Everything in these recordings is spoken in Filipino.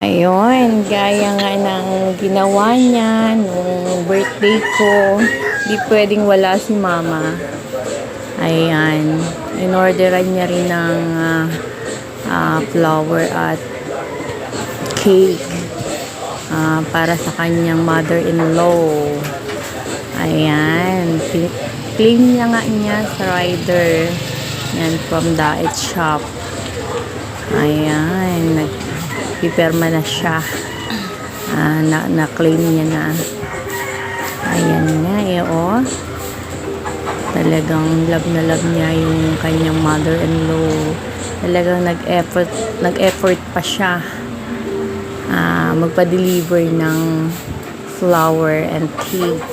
Ayun, gaya nga ng ginawa niya nung birthday ko. Di pwedeng wala si mama. Ayan. In-orderan niya rin ng flower at cake para sa kanyang mother-in-law. Ayan. Claim niya nga niya sa rider. Yan, from Diet Shop. Ayan. Nagpipirma na siya. Na-claim niya na. Ayan nga oh. Talagang love na love niya yung kanyang mother-in-law. Talagang nag-effort pa siya magpa-deliver ng flower and cake.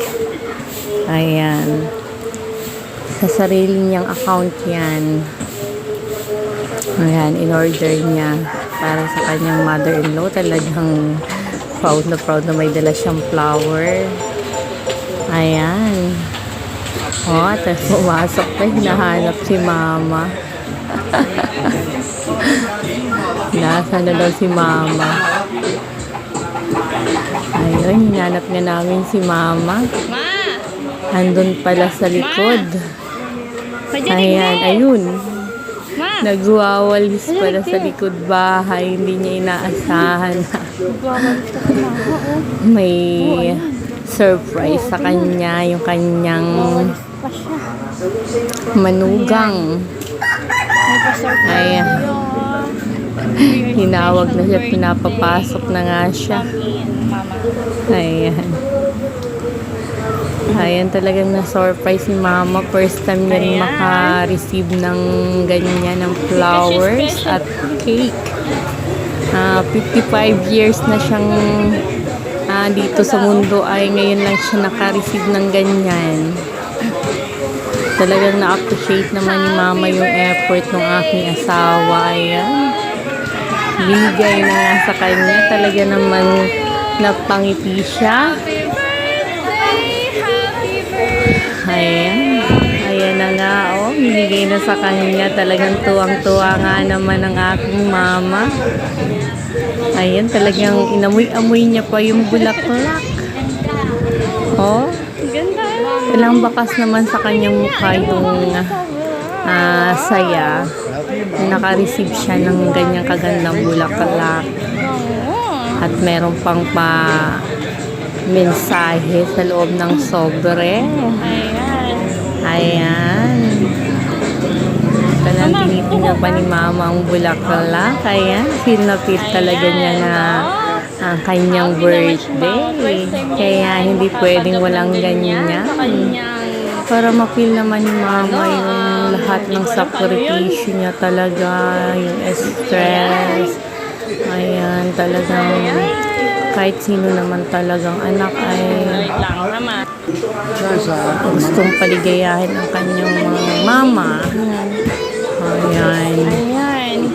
Ayan. Sa sarili niyang account yan. Ayan, in-order niya para sa kanyang mother-in-law. Talagang proud na may dala siyang flower. Ayan. Tapos pumasok na, hinahanap si mama. Nasaan na daw si mama? Ayun, hinanap nga namin si mama. Andun pala sa likod. Ayan, ayun. Nagwawalis pala sa likod bahay. Hindi niya inaasahan na may surprise sa kanya, yung kanyang manugang. Ayan. Hinawag na siya, pinapapasok na nga siya. Ayan. Ayan, talagang na-surprise si mama. First time niya rin maka-receive ng ganyan, ng flowers at cake. 55 years na siyang dito sa mundo, ay ngayon lang siya naka-receive ng ganyan. Talagang na-appreciate naman ni mama yung effort ng aking asawa. Ayan. Binigay na nga sa kanya. Talaga naman napangiti siya. Ayan. Ayan na nga, oh. Binigay na sa kanya. Talagang tuwang-tuwa nga naman ang aking mama. Ayan, talagang inamoy-amoy niya pa yung bulaklak. Oh. Ilang bakas naman sa kanyang mukha yung saya. Naka-receive siya ng ganyang kagandang bulaklak. At meron pang mensahe sa loob ng sobre. Ayan. Talagang tinitingnan pa ni mama ang bulaklak. Ayan. Feel na feel talaga niya na ang kanyang birthday. Kaya hindi pwedeng walang ganyan. Para ma-feel naman ni mama yung lahat ng sakripisyo niya talaga. Yung stress. Ayan. Talagang kahit sino naman talagang anak ay gustong paligayahin ang kanyang mga mama. Ayan.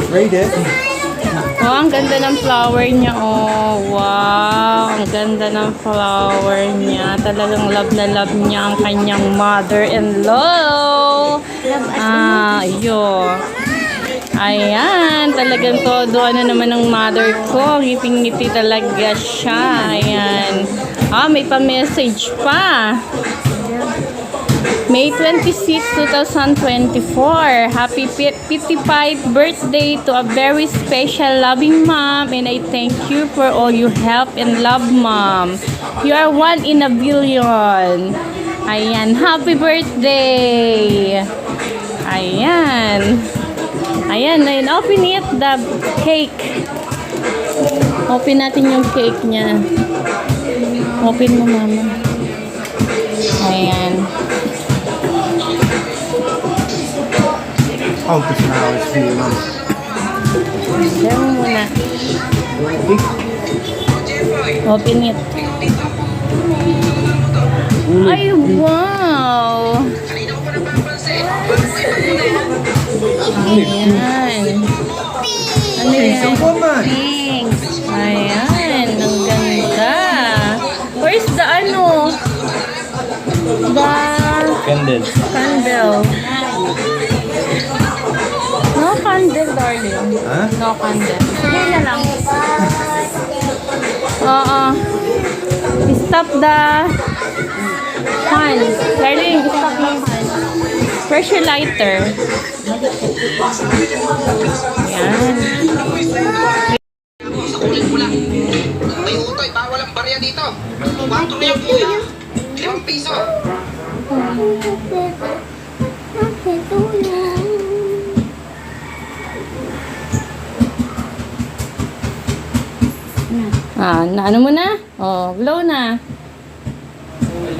Read it. Oh, ang ganda ng flower niya. Oh, wow. Ang ganda ng flower niya. Talagang love na love niya ang kanyang mother-in-law. Iyo. Ayan. Talagang todo ano naman ng mother ko. Ngiping-ngiti talaga siya. Ayan. May pa-message pa. May 26, 2024. Happy 55th birthday to a very special loving mom, and I thank you for all your help and love, mom. You are one in a billion. Ayan, happy birthday. Ayan. Ayan, open it, the cake. Open natin yung cake niya. Open mo, mama. Ayan. Oh, this now is for your mum. Diyan mo muna. Open it. Ay, wow! Ayan. Ano yan? Thanks. Ayan. Ang ganda. Where's the ano? The Candle. candle. No candle, darling. Huh? No candle. Sige na lang. Oo. Stop the fan. Darling, stop the fan. Pressure lighter. Yan. May utoy, bawal ang barya dito. 4 na yung kuya. 5 piso. Ano mo na? Oh, blow na.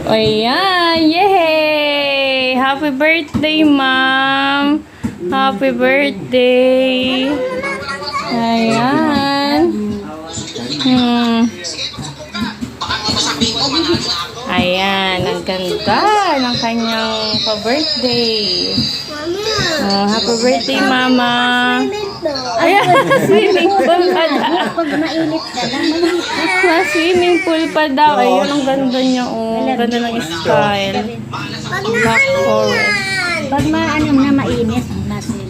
O yan, yay! Happy birthday, ma'am! Happy birthday! Ayan. Ayan, ang ganda ng kanyang pa-birthday. Oh, happy birthday, mama! Ayan, swimming pool pa daw. Pag mainit ka lang, mainit ka. Swimming pool pa daw. Ayun, ang ganda niya. Oh, ang ganda ng style. Black forest. Pag maano na mainit, natin.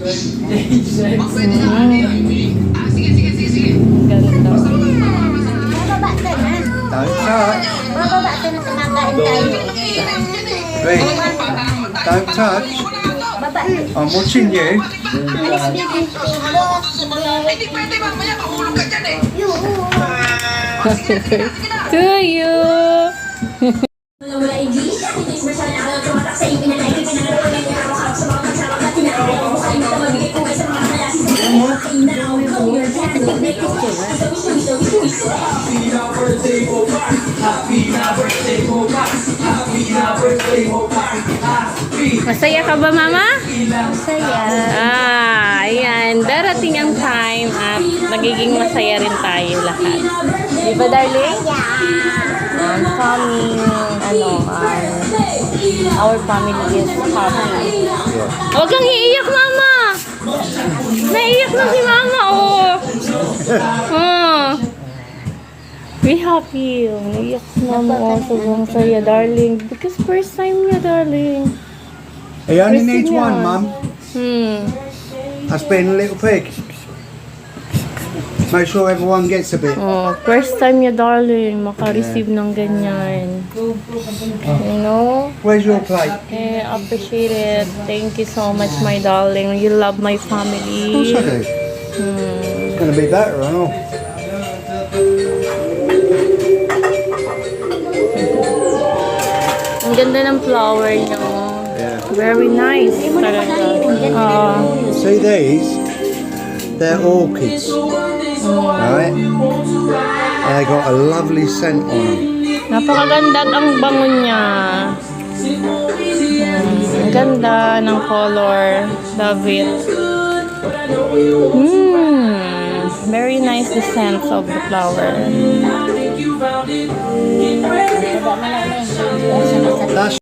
Ganda. Bababa ka na. Don't touch. Bababa ka na, kumakain tayo. Wait. Don't touch. Baba. I'm watching you. Alis baby. Hindi pwede mamaya, mahulog ka dyan eh. To you. Masaya ka ba, mama? Masaya. Ayan. Darating ang time at magiging masaya rin tayo lahat. Di ba, darling? Coming, our family is happy. Huwag kang iiyak, mama! Naiiyak na si mama, oh! Be happy. Naiiyak si mama, oh. Sobrang saya, darling. Because first time niya, darling. He only First needs niya. one, Mum. That's being a little pig. Make sure everyone gets a bit. Oh, first time niya, darling, maka-receive ng ganyan. You know? Where's your plate? I appreciate it. Thank you so much, my darling. You love my Of course I family. do. It's going to be better, I know. Ang ganda ng flower niya. Oh. Yeah. Very nice. Talaga. See these? They're orchids. Right? And they got a lovely scent on them. Napakaganda at ang bango niya. Ang ganda ng color. Love it. Very nice the scent of the flower. That's